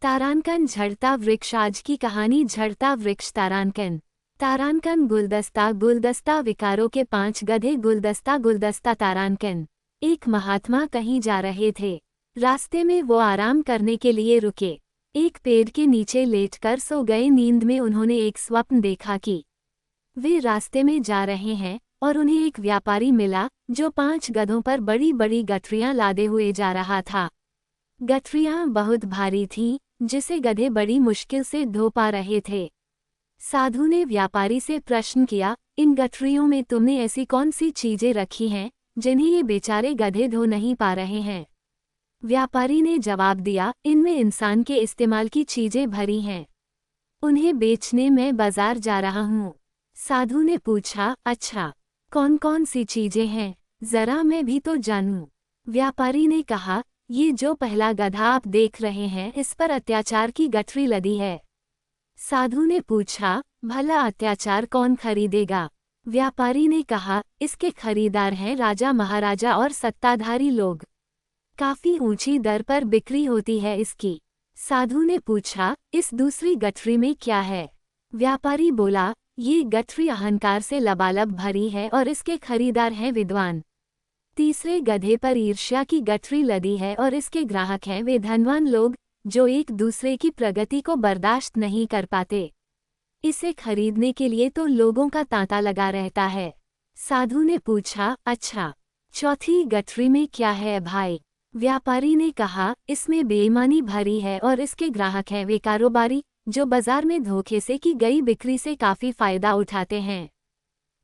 तारांकन झड़ता वृक्ष। आज की कहानी झड़ता वृक्ष तारांकन। तारांकन गुलदस्ता। गुलदस्ता विकारों के 5 गधे। गुलदस्ता गुलदस्ता तारांकन। एक महात्मा कहीं जा रहे थे। रास्ते में वो आराम करने के लिए रुके। एक पेड़ के नीचे लेटकर सो गए। नींद में उन्होंने एक स्वप्न देखा कि वे रास्ते में जा रहे हैं और उन्हें एक व्यापारी मिला जो 5 गधों पर बड़ी बड़ी गठरियां लादे हुए जा रहा था। गठरियां बहुत भारी थीं, जिसे गधे बड़ी मुश्किल से ढो पा रहे थे। साधु ने व्यापारी से प्रश्न किया, इन गठरियों में तुमने ऐसी कौन सी चीजें रखी हैं जिन्हें ये बेचारे गधे ढो नहीं पा रहे हैं? व्यापारी ने जवाब दिया, इनमें इंसान के इस्तेमाल की चीजें भरी हैं। उन्हें बेचने मैं बाजार जा रहा हूँ। साधु ने पूछा, अच्छा, कौन कौन सी चीजें हैं, जरा मैं भी तो जानूं। व्यापारी ने कहा, ये जो पहला गधा आप देख रहे हैं इस पर अत्याचार की गठरी लदी है। साधु ने पूछा, भला अत्याचार कौन खरीदेगा? व्यापारी ने कहा, इसके खरीदार हैं राजा महाराजा और सत्ताधारी लोग। काफी ऊंची दर पर बिक्री होती है इसकी। साधु ने पूछा, इस दूसरी गठरी में क्या है? व्यापारी बोला, ये गठरी अहंकार से लबालब भरी है और इसके खरीदार हैं विद्वान। तीसरे गधे पर ईर्ष्या की गठरी लदी है और इसके ग्राहक हैं वे धनवान लोग जो एक दूसरे की प्रगति को बर्दाश्त नहीं कर पाते। इसे खरीदने के लिए तो लोगों का तांता लगा रहता है। साधु ने पूछा, अच्छा, चौथी गठरी में क्या है भाई? व्यापारी ने कहा, इसमें बेईमानी भरी है और इसके ग्राहक हैं वे कारोबारी जो बाजार में धोखे से की गई बिक्री से काफी फायदा उठाते हैं।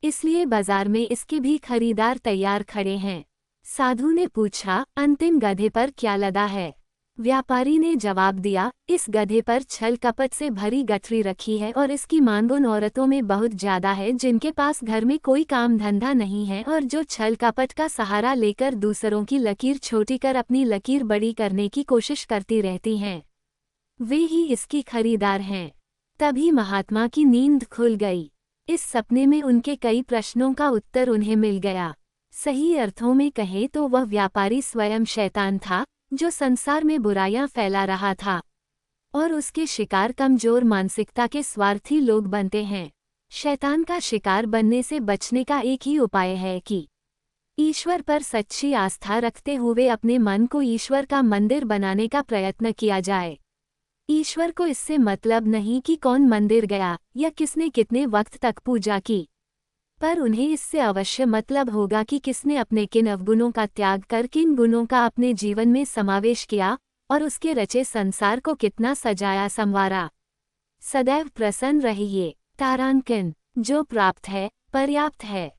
इसलिए बाजार में इसके भी खरीदार तैयार खड़े हैं। साधु ने पूछा, अंतिम गधे पर क्या लदा है? व्यापारी ने जवाब दिया, इस गधे पर छल कपट से भरी गठरी रखी है और इसकी मांग उन औरतों में बहुत ज्यादा है जिनके पास घर में कोई काम धंधा नहीं है और जो छल कपट का सहारा लेकर दूसरों की लकीर छोटी कर अपनी लकीर बड़ी करने की कोशिश करती रहती हैं। वे ही इसकी खरीदार हैं। तभी महात्मा की नींद खुल गई। इस सपने में उनके कई प्रश्नों का उत्तर उन्हें मिल गया। सही अर्थों में कहें तो वह व्यापारी स्वयं शैतान था जो संसार में बुराइयां फैला रहा था और उसके शिकार कमजोर मानसिकता के स्वार्थी लोग बनते हैं। शैतान का शिकार बनने से बचने का एक ही उपाय है कि ईश्वर पर सच्ची आस्था रखते हुए अपने मन को ईश्वर का मंदिर बनाने का प्रयत्न किया जाए। ईश्वर को इससे मतलब नहीं कि कौन मंदिर गया या किसने कितने वक्त तक पूजा की, पर उन्हें इससे अवश्य मतलब होगा कि किसने अपने किन अवगुणों का त्याग कर किन गुणों का अपने जीवन में समावेश किया और उसके रचे संसार को कितना सजाया संवारा। सदैव प्रसन्न रहिए। तारांकन। जो प्राप्त है पर्याप्त है।